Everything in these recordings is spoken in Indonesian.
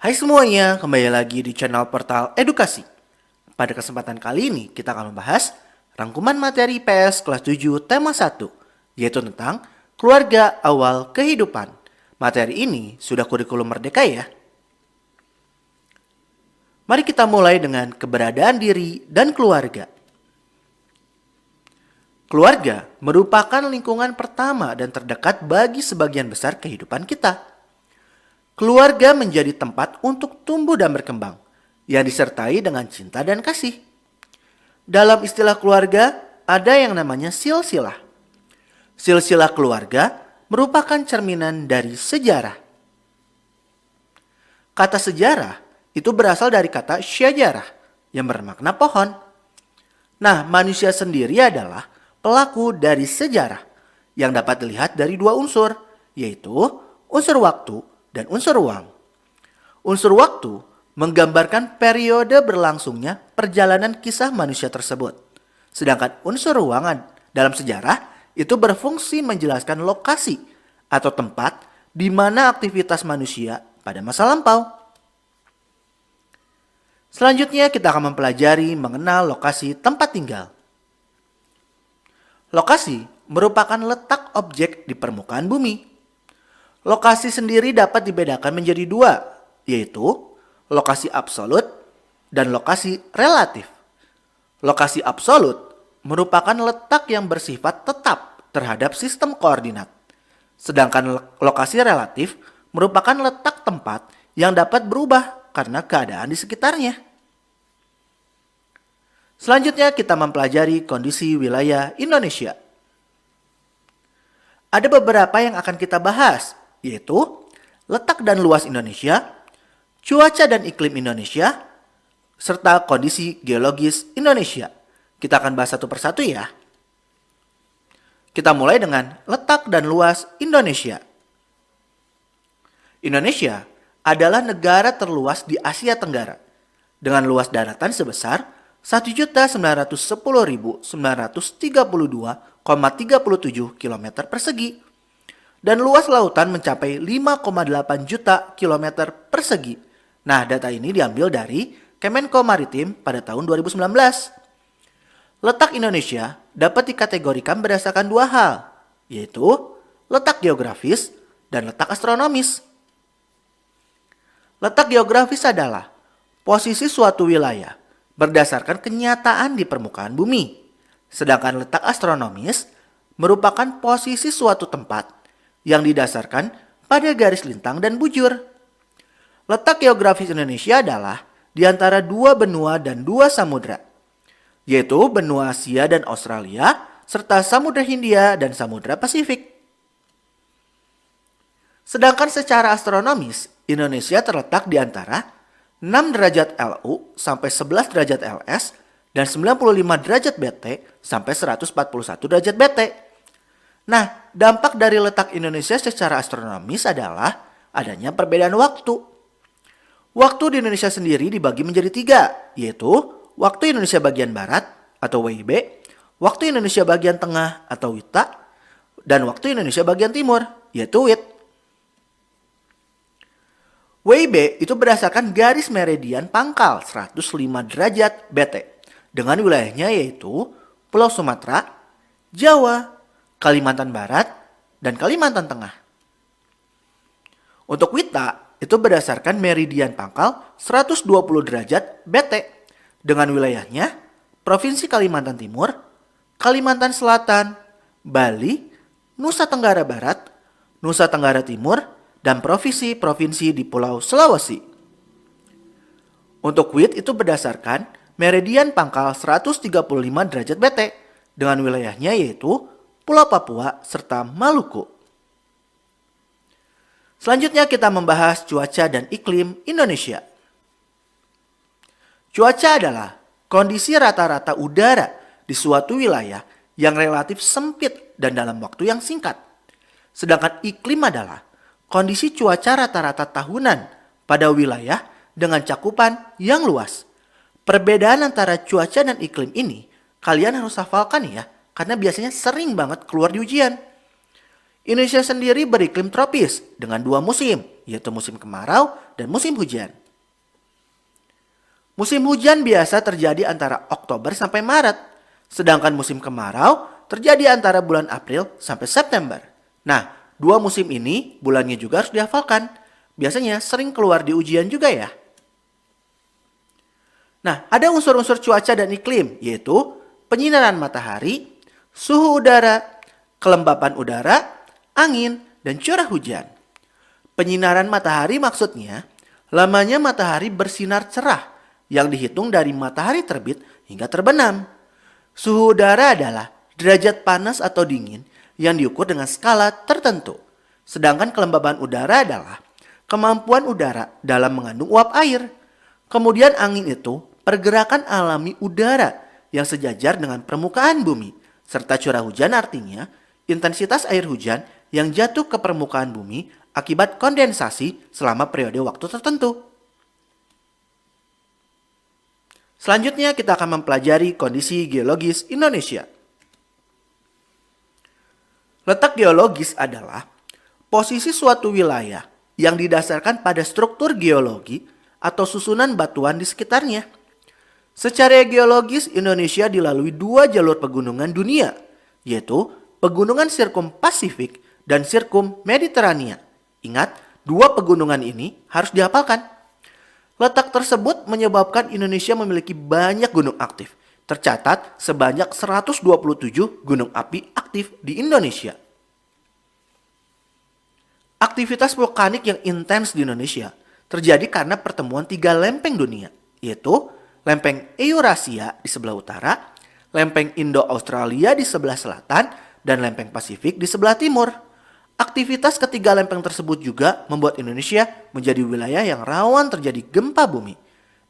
Hai semuanya, kembali lagi di channel Portal Edukasi. Pada kesempatan kali ini kita akan membahas rangkuman materi PS kelas 7 tema 1, yaitu tentang keluarga awal kehidupan. Materi ini sudah kurikulum merdeka ya. Mari kita mulai dengan keberadaan diri dan keluarga. Keluarga merupakan lingkungan pertama dan terdekat bagi sebagian besar kehidupan kita. Keluarga menjadi tempat untuk tumbuh dan berkembang, yang disertai dengan cinta dan kasih. Dalam istilah keluarga, ada yang namanya silsilah. Silsilah keluarga merupakan cerminan dari sejarah. Kata sejarah itu berasal dari kata syajarah, yang bermakna pohon. Nah, manusia sendiri adalah pelaku dari sejarah, yang dapat dilihat dari dua unsur, yaitu unsur waktu dan unsur ruang. Unsur waktu menggambarkan periode berlangsungnya perjalanan kisah manusia tersebut. Sedangkan unsur ruangan dalam sejarah itu berfungsi menjelaskan lokasi atau tempat di mana aktivitas manusia pada masa lampau. Selanjutnya kita akan mempelajari mengenal lokasi tempat tinggal. Lokasi merupakan letak objek di permukaan bumi. Lokasi sendiri dapat dibedakan menjadi dua, yaitu lokasi absolut dan lokasi relatif. Lokasi absolut merupakan letak yang bersifat tetap terhadap sistem koordinat. Sedangkan lokasi relatif merupakan letak tempat yang dapat berubah karena keadaan di sekitarnya. Selanjutnya kita mempelajari kondisi wilayah Indonesia. Ada beberapa yang akan kita bahas, yaitu letak dan luas Indonesia, cuaca dan iklim Indonesia, serta kondisi geologis Indonesia. Kita akan bahas satu persatu ya. Kita mulai dengan letak dan luas Indonesia. Indonesia adalah negara terluas di Asia Tenggara dengan luas daratan sebesar 1.910.932,37 km persegi dan luas lautan mencapai 5,8 juta kilometer persegi. Nah, data ini diambil dari Kemenko Maritim pada tahun 2019. Letak Indonesia dapat dikategorikan berdasarkan dua hal, yaitu letak geografis dan letak astronomis. Letak geografis adalah posisi suatu wilayah berdasarkan kenyataan di permukaan bumi. Sedangkan letak astronomis merupakan posisi suatu tempat yang didasarkan pada garis lintang dan bujur. Letak geografis Indonesia adalah di antara dua benua dan dua samudra, yaitu benua Asia dan Australia, serta Samudra Hindia dan Samudra Pasifik. Sedangkan secara astronomis, Indonesia terletak di antara 6 derajat LU sampai 11 derajat LS dan 95 derajat BT sampai 141 derajat BT. Nah, dampak dari letak Indonesia secara astronomis adalah adanya perbedaan waktu. Waktu di Indonesia sendiri dibagi menjadi 3, yaitu waktu Indonesia bagian Barat atau WIB, waktu Indonesia bagian Tengah atau WITA, dan waktu Indonesia bagian Timur, yaitu WIT. WIB itu berdasarkan garis meridian pangkal 105 derajat BT dengan wilayahnya yaitu Pulau Sumatera, Jawa, Kalimantan Barat, dan Kalimantan Tengah. Untuk WITA itu berdasarkan meridian pangkal 120 derajat BT dengan wilayahnya Provinsi Kalimantan Timur, Kalimantan Selatan, Bali, Nusa Tenggara Barat, Nusa Tenggara Timur, dan provinsi-provinsi di Pulau Sulawesi. Untuk WIT itu berdasarkan meridian pangkal 135 derajat BT dengan wilayahnya yaitu Pulau Papua serta Maluku. Selanjutnya kita membahas cuaca dan iklim Indonesia. Cuaca adalah kondisi rata-rata udara di suatu wilayah yang relatif sempit dan dalam waktu yang singkat. Sedangkan iklim adalah kondisi cuaca rata-rata tahunan pada wilayah dengan cakupan yang luas. Perbedaan antara cuaca dan iklim ini kalian harus hafalkan ya, karena biasanya sering banget keluar di ujian. Indonesia sendiri beriklim tropis dengan 2 musim, yaitu musim kemarau dan musim hujan. Musim hujan biasa terjadi antara Oktober sampai Maret, sedangkan musim kemarau terjadi antara bulan April sampai September. Nah, dua musim ini bulannya juga harus dihafalkan. Biasanya sering keluar di ujian juga ya. Nah, ada unsur-unsur cuaca dan iklim, yaitu penyinaran matahari, suhu udara, kelembapan udara, angin, dan curah hujan. Penyinaran matahari maksudnya, lamanya matahari bersinar cerah yang dihitung dari matahari terbit hingga terbenam. Suhu udara adalah derajat panas atau dingin yang diukur dengan skala tertentu. Sedangkan kelembaban udara adalah kemampuan udara dalam mengandung uap air. Kemudian angin itu pergerakan alami udara yang sejajar dengan permukaan bumi. Serta curah hujan artinya intensitas air hujan yang jatuh ke permukaan bumi akibat kondensasi selama periode waktu tertentu. Selanjutnya kita akan mempelajari kondisi geologis Indonesia. Letak geologis adalah posisi suatu wilayah yang didasarkan pada struktur geologi atau susunan batuan di sekitarnya. Secara geologis, Indonesia dilalui dua jalur pegunungan dunia, yaitu pegunungan Sirkum Pasifik dan Sirkum Mediterania. Ingat, dua pegunungan ini harus dihafalkan. Letak tersebut menyebabkan Indonesia memiliki banyak gunung aktif. Tercatat sebanyak 127 gunung api aktif di Indonesia. Aktivitas vulkanik yang intens di Indonesia terjadi karena pertemuan tiga lempeng dunia, yaitu lempeng Eurasia di sebelah utara, lempeng Indo-Australia di sebelah selatan, dan lempeng Pasifik di sebelah timur. Aktivitas ketiga lempeng tersebut juga membuat Indonesia menjadi wilayah yang rawan terjadi gempa bumi.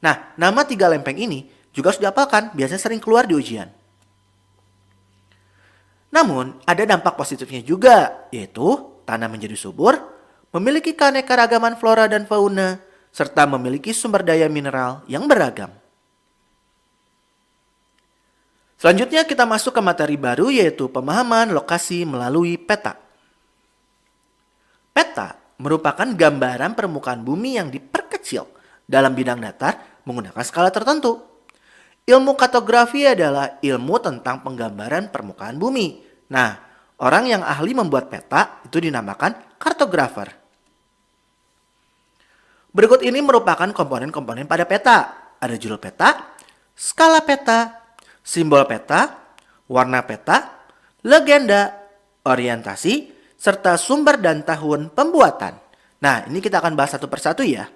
Nah, nama tiga lempeng ini juga harus dihafalkan, biasanya sering keluar di ujian. Namun, ada dampak positifnya juga, yaitu tanah menjadi subur, memiliki keanekaragaman flora dan fauna, serta memiliki sumber daya mineral yang beragam. Selanjutnya kita masuk ke materi baru, yaitu pemahaman lokasi melalui peta. Peta merupakan gambaran permukaan bumi yang diperkecil dalam bidang datar menggunakan skala tertentu. Ilmu kartografi adalah ilmu tentang penggambaran permukaan bumi. Nah, orang yang ahli membuat peta itu dinamakan kartografer. Berikut ini merupakan komponen-komponen pada peta. Ada judul peta, skala peta, simbol peta, warna peta, legenda, orientasi, serta sumber dan tahun pembuatan. Nah, ini kita akan bahas satu persatu ya.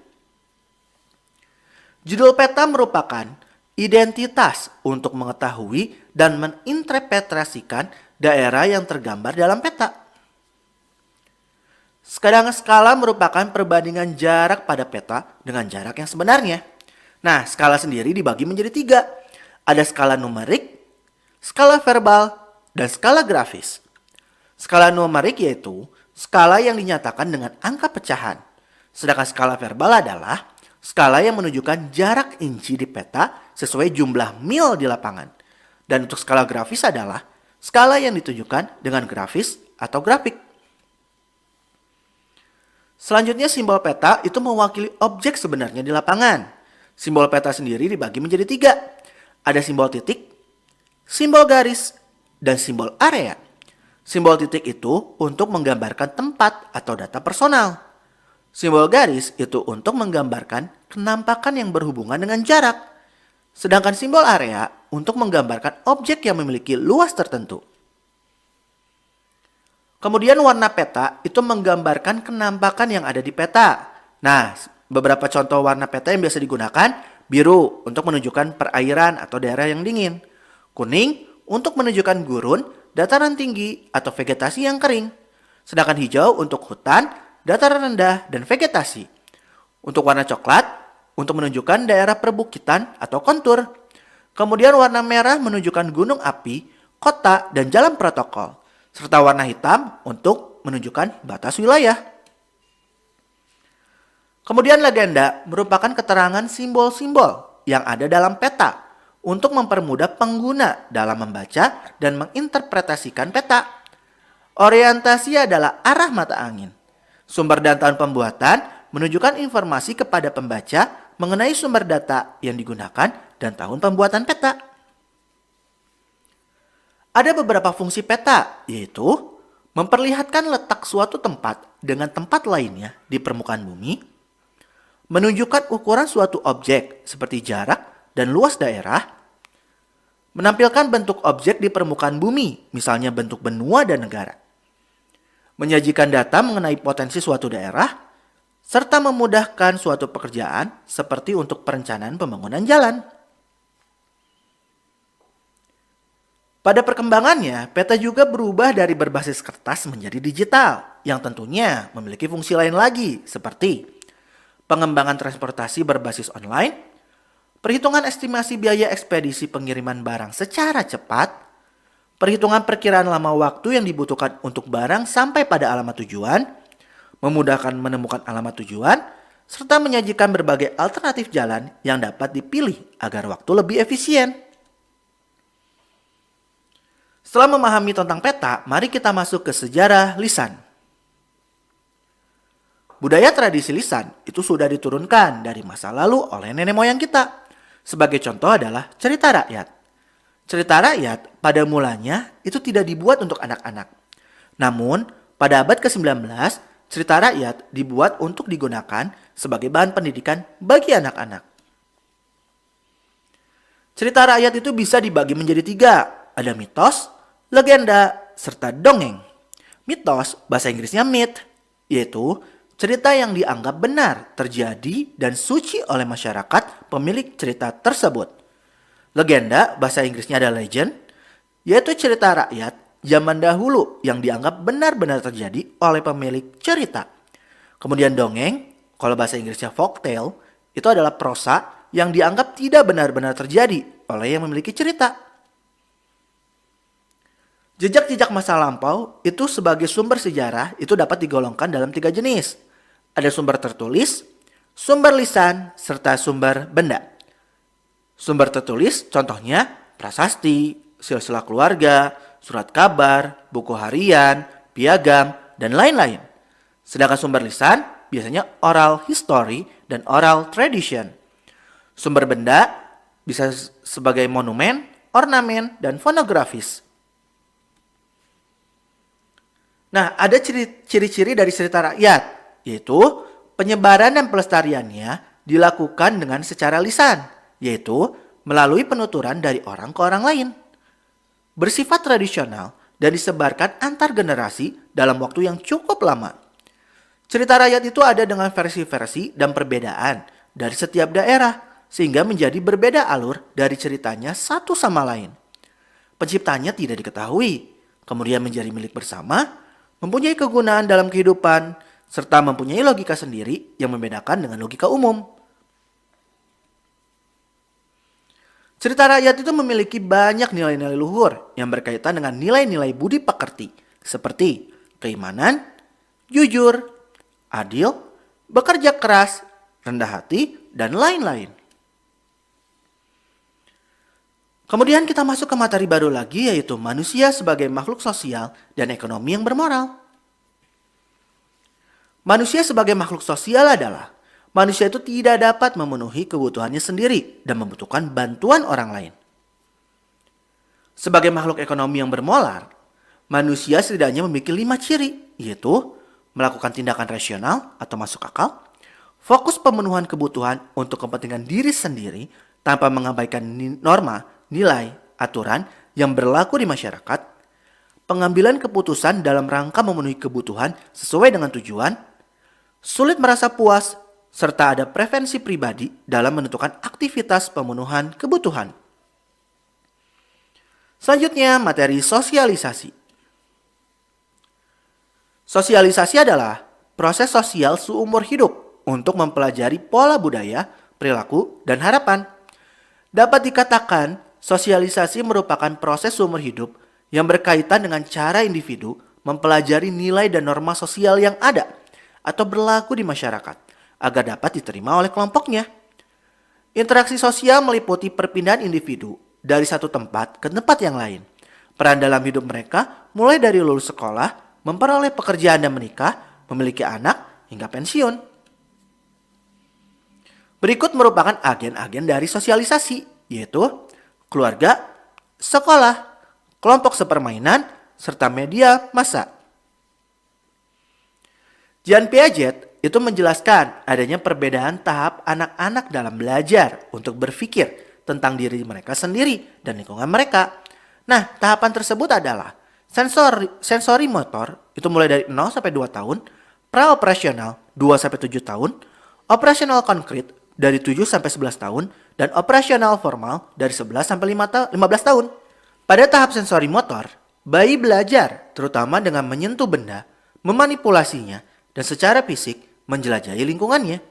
Judul peta merupakan identitas untuk mengetahui dan menginterpretasikan daerah yang tergambar dalam peta. Sedangkan skala merupakan perbandingan jarak pada peta dengan jarak yang sebenarnya. Nah, skala sendiri dibagi menjadi tiga. Ada skala numerik, skala verbal, dan skala grafis. Skala numerik yaitu skala yang dinyatakan dengan angka pecahan. Sedangkan skala verbal adalah skala yang menunjukkan jarak inci di peta sesuai jumlah mil di lapangan. Dan untuk skala grafis adalah skala yang ditunjukkan dengan grafis atau grafik. Selanjutnya simbol peta itu mewakili objek sebenarnya di lapangan. Simbol peta sendiri dibagi menjadi tiga. Ada simbol titik, simbol garis, dan simbol area. Simbol titik itu untuk menggambarkan tempat atau data personal. Simbol garis itu untuk menggambarkan kenampakan yang berhubungan dengan jarak. Sedangkan simbol area untuk menggambarkan objek yang memiliki luas tertentu. Kemudian warna peta itu menggambarkan kenampakan yang ada di peta. Nah, beberapa contoh warna peta yang biasa digunakan, biru untuk menunjukkan perairan atau daerah yang dingin. Kuning untuk menunjukkan gurun, dataran tinggi atau vegetasi yang kering. Sedangkan hijau untuk hutan, dataran rendah, dan vegetasi. Untuk warna coklat untuk menunjukkan daerah perbukitan atau kontur. Kemudian warna merah menunjukkan gunung api, kota, dan jalan protokol. Serta warna hitam untuk menunjukkan batas wilayah. Kemudian legenda merupakan keterangan simbol-simbol yang ada dalam peta untuk mempermudah pengguna dalam membaca dan menginterpretasikan peta. Orientasi adalah arah mata angin. Sumber dan tahun pembuatan menunjukkan informasi kepada pembaca mengenai sumber data yang digunakan dan tahun pembuatan peta. Ada beberapa fungsi peta, yaitu memperlihatkan letak suatu tempat dengan tempat lainnya di permukaan bumi, menunjukkan ukuran suatu objek seperti jarak dan luas daerah, menampilkan bentuk objek di permukaan bumi, misalnya bentuk benua dan negara, menyajikan data mengenai potensi suatu daerah, serta memudahkan suatu pekerjaan seperti untuk perencanaan pembangunan jalan. Pada perkembangannya, peta juga berubah dari berbasis kertas menjadi digital, yang tentunya memiliki fungsi lain lagi, seperti pengembangan transportasi berbasis online, perhitungan estimasi biaya ekspedisi pengiriman barang secara cepat, perhitungan perkiraan lama waktu yang dibutuhkan untuk barang sampai pada alamat tujuan, memudahkan menemukan alamat tujuan, serta menyajikan berbagai alternatif jalan yang dapat dipilih agar waktu lebih efisien. Setelah memahami tentang peta, mari kita masuk ke sejarah lisan. Budaya tradisi lisan itu sudah diturunkan dari masa lalu oleh nenek moyang kita. Sebagai contoh adalah cerita rakyat. Cerita rakyat pada mulanya itu tidak dibuat untuk anak-anak. Namun, pada abad ke-19, cerita rakyat dibuat untuk digunakan sebagai bahan pendidikan bagi anak-anak. Cerita rakyat itu bisa dibagi menjadi 3. Ada mitos, legenda, serta dongeng. Mitos, bahasa Inggrisnya myth, yaitu cerita yang dianggap benar, terjadi, dan suci oleh masyarakat pemilik cerita tersebut. Legenda, bahasa Inggrisnya ada legend, yaitu cerita rakyat zaman dahulu yang dianggap benar-benar terjadi oleh pemilik cerita. Kemudian dongeng, kalau bahasa Inggrisnya folktale, itu adalah prosa yang dianggap tidak benar-benar terjadi oleh yang memiliki cerita. Jejak-jejak masa lampau itu sebagai sumber sejarah itu dapat digolongkan dalam 3 jenis. Ada sumber tertulis, sumber lisan, serta sumber benda. Sumber tertulis contohnya prasasti, silsilah keluarga, surat kabar, buku harian, piagam, dan lain-lain. Sedangkan sumber lisan biasanya oral history dan oral tradition. Sumber benda bisa sebagai monumen, ornamen, dan fonografis. Nah, ada ciri-ciri dari cerita rakyat, yaitu penyebaran dan pelestariannya dilakukan dengan secara lisan, yaitu melalui penuturan dari orang ke orang lain. Bersifat tradisional dan disebarkan antar generasi dalam waktu yang cukup lama. Cerita rakyat itu ada dengan versi-versi dan perbedaan dari setiap daerah, sehingga menjadi berbeda alur dari ceritanya satu sama lain. Penciptanya tidak diketahui, kemudian menjadi milik bersama, mempunyai kegunaan dalam kehidupan, serta mempunyai logika sendiri yang membedakan dengan logika umum. Cerita rakyat itu memiliki banyak nilai-nilai luhur yang berkaitan dengan nilai-nilai budi pekerti, seperti keimanan, jujur, adil, bekerja keras, rendah hati, dan lain-lain. Kemudian kita masuk ke materi baru lagi, yaitu manusia sebagai makhluk sosial dan ekonomi yang bermoral. Manusia sebagai makhluk sosial adalah manusia itu tidak dapat memenuhi kebutuhannya sendiri dan membutuhkan bantuan orang lain. Sebagai makhluk ekonomi yang bermoral, manusia setidaknya memiliki 5 ciri, yaitu melakukan tindakan rasional atau masuk akal, fokus pemenuhan kebutuhan untuk kepentingan diri sendiri tanpa mengabaikan norma, nilai, aturan yang berlaku di masyarakat, pengambilan keputusan dalam rangka memenuhi kebutuhan sesuai dengan tujuan, sulit merasa puas, serta ada preferensi pribadi dalam menentukan aktivitas pemenuhan kebutuhan. Selanjutnya, materi sosialisasi. Sosialisasi adalah proses sosial seumur hidup untuk mempelajari pola budaya, perilaku, dan harapan. Dapat dikatakan, sosialisasi merupakan proses seumur hidup yang berkaitan dengan cara individu mempelajari nilai dan norma sosial yang ada atau berlaku di masyarakat agar dapat diterima oleh kelompoknya. Interaksi sosial meliputi perpindahan individu dari satu tempat ke tempat yang lain. Peran dalam hidup mereka mulai dari lulus sekolah, memperoleh pekerjaan dan menikah, memiliki anak, hingga pensiun. Berikut merupakan agen-agen dari sosialisasi, yaitu keluarga, sekolah, kelompok sepermainan, serta media massa. Jean Piaget itu menjelaskan adanya perbedaan tahap anak-anak dalam belajar untuk berpikir tentang diri mereka sendiri dan lingkungan mereka. Nah, tahapan tersebut adalah sensori motor itu mulai dari 0 sampai 2 tahun, praoperasional 2 sampai 7 tahun, operasional konkret dari 7 sampai 11 tahun, dan operasional formal dari 11 sampai 15 tahun. Pada tahap sensori motor, bayi belajar terutama dengan menyentuh benda, memanipulasinya, dan secara fisik menjelajahi lingkungannya.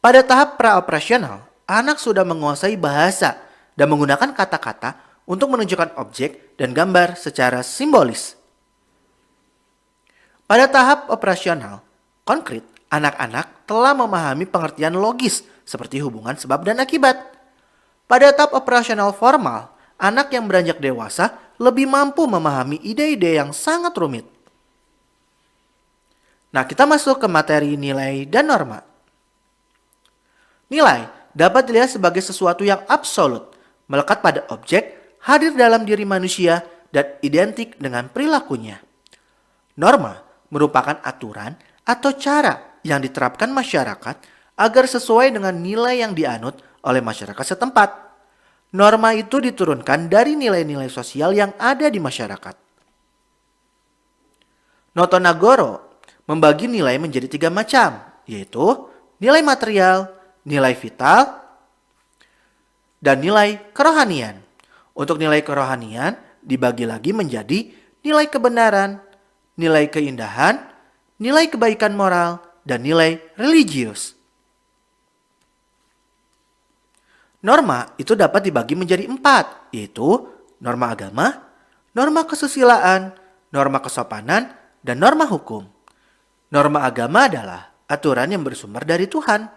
Pada tahap praoperasional, anak sudah menguasai bahasa dan menggunakan kata-kata untuk menunjukkan objek dan gambar secara simbolis. Pada tahap operasional konkret, anak-anak telah memahami pengertian logis seperti hubungan sebab dan akibat. Pada tahap operasional formal, anak yang beranjak dewasa lebih mampu memahami ide-ide yang sangat rumit. Nah, kita masuk ke materi nilai dan norma. Nilai dapat dilihat sebagai sesuatu yang absolut, melekat pada objek, hadir dalam diri manusia, dan identik dengan perilakunya. Norma merupakan aturan atau cara yang diterapkan masyarakat agar sesuai dengan nilai yang dianut oleh masyarakat setempat. Norma itu diturunkan dari nilai-nilai sosial yang ada di masyarakat. Noto Nagoro membagi nilai menjadi 3 macam, yaitu nilai material, nilai vital, dan nilai kerohanian. Untuk nilai kerohanian dibagi lagi menjadi nilai kebenaran, nilai keindahan, nilai kebaikan moral, dan nilai religius. Norma itu dapat dibagi menjadi 4, yaitu norma agama, norma kesusilaan, norma kesopanan, dan norma hukum. Norma agama adalah aturan yang bersumber dari Tuhan.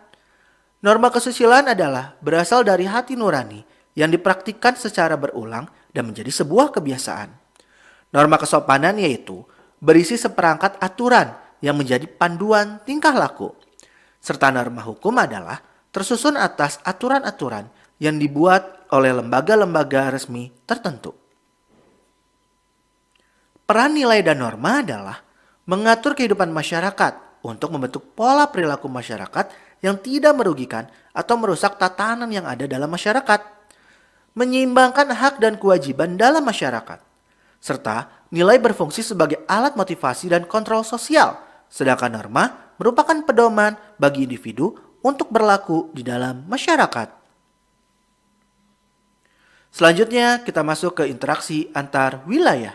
Norma kesusilaan adalah berasal dari hati nurani yang dipraktikkan secara berulang dan menjadi sebuah kebiasaan. Norma kesopanan yaitu berisi seperangkat aturan yang menjadi panduan tingkah laku. Serta norma hukum adalah tersusun atas aturan-aturan yang dibuat oleh lembaga-lembaga resmi tertentu. Peran nilai dan norma adalah mengatur kehidupan masyarakat untuk membentuk pola perilaku masyarakat yang tidak merugikan atau merusak tatanan yang ada dalam masyarakat, menyeimbangkan hak dan kewajiban dalam masyarakat, serta nilai berfungsi sebagai alat motivasi dan kontrol sosial, sedangkan norma merupakan pedoman bagi individu untuk berlaku di dalam masyarakat. Selanjutnya kita masuk ke interaksi antar wilayah.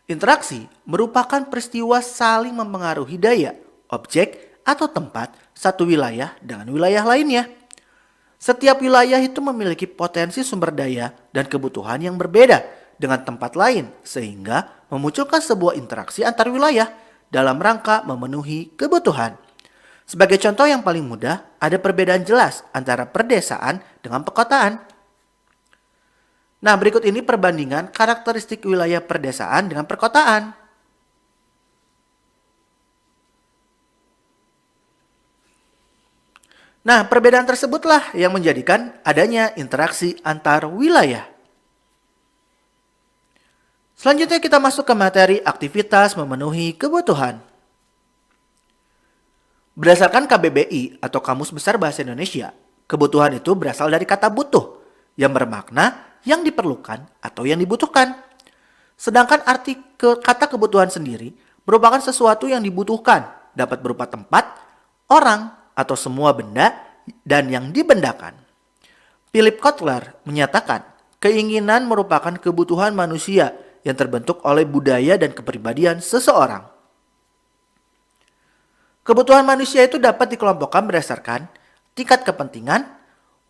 Interaksi merupakan peristiwa saling mempengaruhi daya, objek, atau tempat satu wilayah dengan wilayah lainnya. Setiap wilayah itu memiliki potensi sumber daya dan kebutuhan yang berbeda dengan tempat lain, sehingga memunculkan sebuah interaksi antar wilayah dalam rangka memenuhi kebutuhan. Sebagai contoh yang paling mudah, ada perbedaan jelas antara perdesaan dengan perkotaan. Nah, berikut ini perbandingan karakteristik wilayah perdesaan dengan perkotaan. Nah, perbedaan tersebutlah yang menjadikan adanya interaksi antar wilayah. Selanjutnya kita masuk ke materi aktivitas memenuhi kebutuhan. Berdasarkan KBBI atau Kamus Besar Bahasa Indonesia, kebutuhan itu berasal dari kata butuh yang bermakna yang diperlukan atau yang dibutuhkan. Sedangkan arti kata kebutuhan sendiri merupakan sesuatu yang dibutuhkan, dapat berupa tempat, orang, atau semua benda dan yang dibendakan. Philip Kotler menyatakan, keinginan merupakan kebutuhan manusia yang terbentuk oleh budaya dan kepribadian seseorang. Kebutuhan manusia itu dapat dikelompokkan berdasarkan tingkat kepentingan,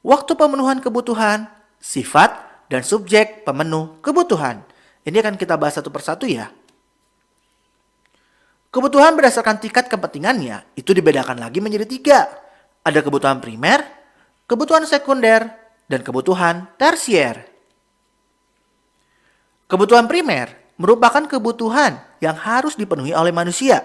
waktu pemenuhan kebutuhan, sifat, dan subjek pemenuh kebutuhan. Ini akan kita bahas satu persatu ya. Kebutuhan berdasarkan tingkat kepentingannya itu dibedakan lagi menjadi 3. Ada kebutuhan primer, kebutuhan sekunder, dan kebutuhan tersier. Kebutuhan primer merupakan kebutuhan yang harus dipenuhi oleh manusia.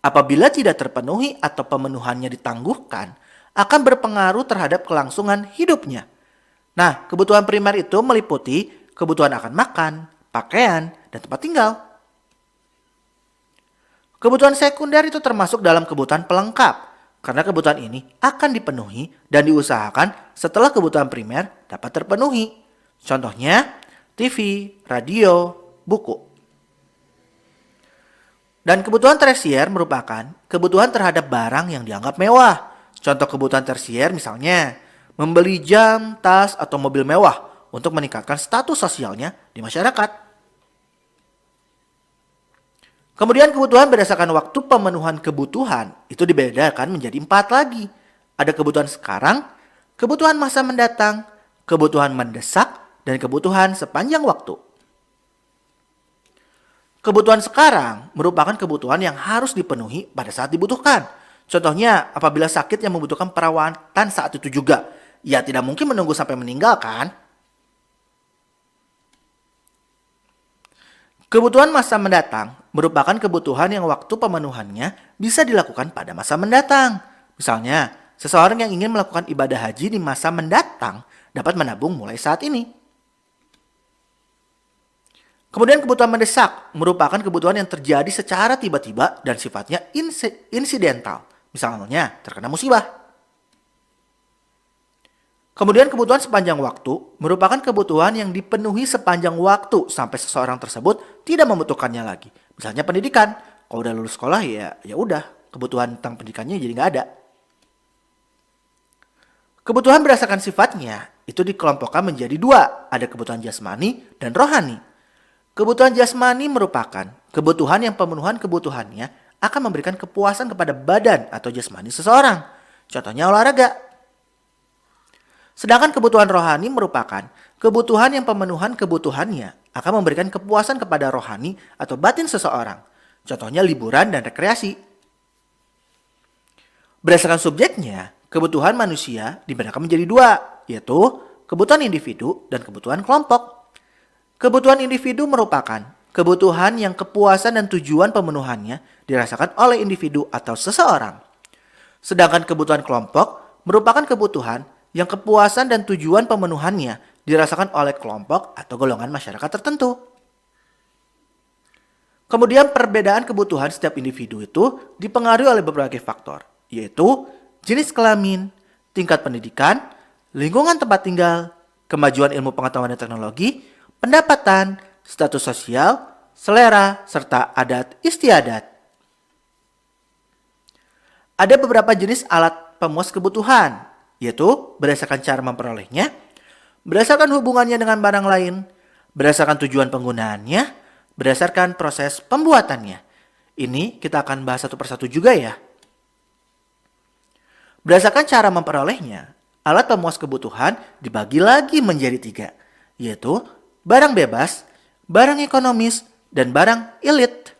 Apabila tidak terpenuhi atau pemenuhannya ditangguhkan, akan berpengaruh terhadap kelangsungan hidupnya. Nah, kebutuhan primer itu meliputi kebutuhan akan makan, pakaian, dan tempat tinggal. Kebutuhan sekunder itu termasuk dalam kebutuhan pelengkap, karena kebutuhan ini akan dipenuhi dan diusahakan setelah kebutuhan primer dapat terpenuhi. Contohnya, TV, radio, buku. Dan kebutuhan tersier merupakan kebutuhan terhadap barang yang dianggap mewah. Contoh kebutuhan tersier misalnya, membeli jam, tas, atau mobil mewah untuk meningkatkan status sosialnya di masyarakat. Kemudian kebutuhan berdasarkan waktu pemenuhan kebutuhan itu dibedakan menjadi 4 lagi. Ada kebutuhan sekarang, kebutuhan masa mendatang, kebutuhan mendesak, dan kebutuhan sepanjang waktu. Kebutuhan sekarang merupakan kebutuhan yang harus dipenuhi pada saat dibutuhkan. Contohnya apabila sakit yang membutuhkan perawatan saat itu juga. Ya tidak mungkin menunggu sampai meninggal kan? Kebutuhan masa mendatang merupakan kebutuhan yang waktu pemenuhannya bisa dilakukan pada masa mendatang. Misalnya, seseorang yang ingin melakukan ibadah haji di masa mendatang dapat menabung mulai saat ini. Kemudian kebutuhan mendesak merupakan kebutuhan yang terjadi secara tiba-tiba dan sifatnya insidental. Misalnya terkena musibah. Kemudian kebutuhan sepanjang waktu merupakan kebutuhan yang dipenuhi sepanjang waktu sampai seseorang tersebut tidak membutuhkannya lagi. Misalnya pendidikan, kalau udah lulus sekolah ya udah, kebutuhan tentang pendidikannya jadi nggak ada. Kebutuhan berdasarkan sifatnya itu dikelompokkan menjadi 2, ada kebutuhan jasmani dan rohani. Kebutuhan jasmani merupakan kebutuhan yang pemenuhan kebutuhannya akan memberikan kepuasan kepada badan atau jasmani seseorang. Contohnya olahraga. Sedangkan kebutuhan rohani merupakan kebutuhan yang pemenuhan kebutuhannya akan memberikan kepuasan kepada rohani atau batin seseorang. Contohnya liburan dan rekreasi. Berdasarkan subjeknya, kebutuhan manusia dibedakan menjadi 2, yaitu kebutuhan individu dan kebutuhan kelompok. Kebutuhan individu merupakan kebutuhan yang kepuasan dan tujuan pemenuhannya dirasakan oleh individu atau seseorang. Sedangkan kebutuhan kelompok merupakan kebutuhan yang kepuasan dan tujuan pemenuhannya dirasakan oleh kelompok atau golongan masyarakat tertentu. Kemudian perbedaan kebutuhan setiap individu itu dipengaruhi oleh berbagai faktor, yaitu jenis kelamin, tingkat pendidikan, lingkungan tempat tinggal, kemajuan ilmu pengetahuan dan teknologi, pendapatan, status sosial, selera, serta adat istiadat. Ada beberapa jenis alat pemuas kebutuhan, yaitu berdasarkan cara memperolehnya, berdasarkan hubungannya dengan barang lain, berdasarkan tujuan penggunaannya, berdasarkan proses pembuatannya. Ini kita akan bahas satu persatu juga ya. Berdasarkan cara memperolehnya, alat pemuas kebutuhan dibagi lagi menjadi 3, yaitu barang bebas, barang ekonomis, dan barang elit.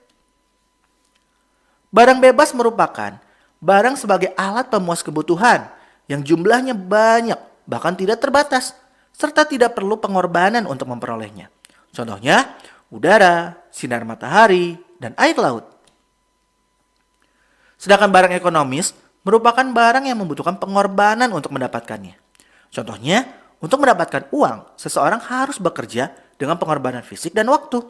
Barang bebas merupakan barang sebagai alat pemuas kebutuhan yang jumlahnya banyak, bahkan tidak terbatas, serta tidak perlu pengorbanan untuk memperolehnya. Contohnya, udara, sinar matahari, dan air laut. Sedangkan barang ekonomis merupakan barang yang membutuhkan pengorbanan untuk mendapatkannya. Contohnya, untuk mendapatkan uang, seseorang harus bekerja dengan pengorbanan fisik dan waktu.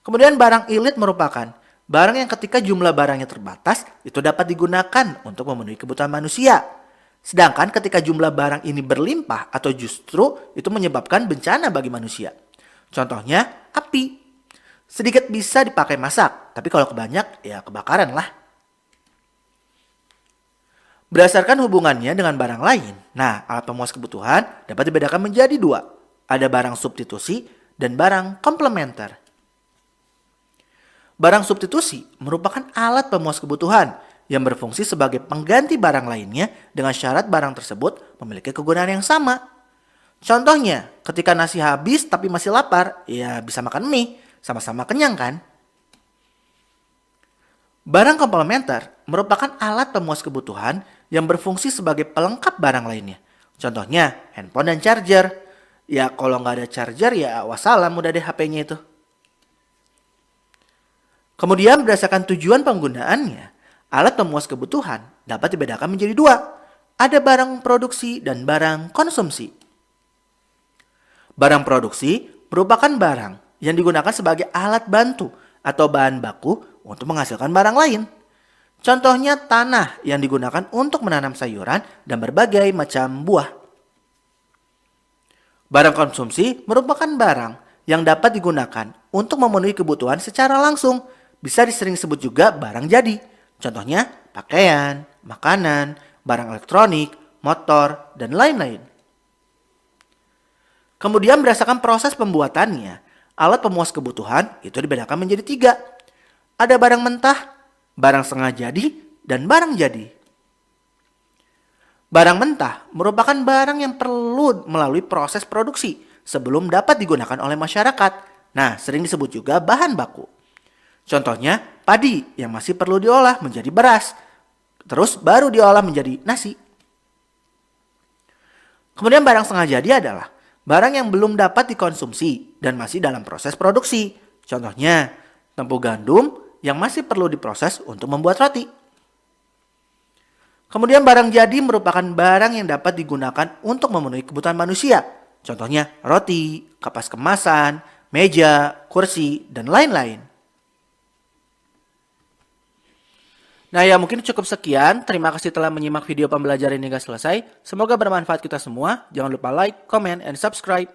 Kemudian barang elit merupakan barang yang ketika jumlah barangnya terbatas, itu dapat digunakan untuk memenuhi kebutuhan manusia. Sedangkan ketika jumlah barang ini berlimpah atau justru itu menyebabkan bencana bagi manusia. Contohnya, api. Sedikit bisa dipakai masak, tapi kalau kebanyak ya kebakaran lah. Berdasarkan hubungannya dengan barang lain, nah alat pemuas kebutuhan dapat dibedakan menjadi 2. Ada barang substitusi dan barang komplementer. Barang substitusi merupakan alat pemuas kebutuhan yang berfungsi sebagai pengganti barang lainnya dengan syarat barang tersebut memiliki kegunaan yang sama. Contohnya, ketika nasi habis tapi masih lapar, ya bisa makan mie, sama-sama kenyang kan? Barang komplementer merupakan alat pemuas kebutuhan yang berfungsi sebagai pelengkap barang lainnya. Contohnya, handphone dan charger. Ya kalau nggak ada charger ya wassalam udah deh HP-nya itu. Kemudian berdasarkan tujuan penggunaannya, alat pemuas kebutuhan dapat dibedakan menjadi dua. Ada barang produksi dan barang konsumsi. Barang produksi merupakan barang yang digunakan sebagai alat bantu atau bahan baku untuk menghasilkan barang lain. Contohnya tanah yang digunakan untuk menanam sayuran dan berbagai macam buah. Barang konsumsi merupakan barang yang dapat digunakan untuk memenuhi kebutuhan secara langsung. Bisa disering sebut juga barang jadi. Contohnya pakaian, makanan, barang elektronik, motor, dan lain-lain. Kemudian berdasarkan proses pembuatannya, alat pemuas kebutuhan itu dibedakan menjadi tiga. Ada barang mentah, barang setengah jadi, dan barang jadi. Barang mentah merupakan barang yang perlu melalui proses produksi sebelum dapat digunakan oleh masyarakat. Nah, sering disebut juga bahan baku. Contohnya padi yang masih perlu diolah menjadi beras, terus baru diolah menjadi nasi. Kemudian barang setengah jadi adalah barang yang belum dapat dikonsumsi dan masih dalam proses produksi. Contohnya tepung gandum yang masih perlu diproses untuk membuat roti. Kemudian barang jadi merupakan barang yang dapat digunakan untuk memenuhi kebutuhan manusia. Contohnya roti, kapas kemasan, meja, kursi, dan lain-lain. Nah ya mungkin cukup sekian. Terima kasih telah menyimak video pembelajaran hingga selesai. Semoga bermanfaat kita semua. Jangan lupa like, comment, and subscribe.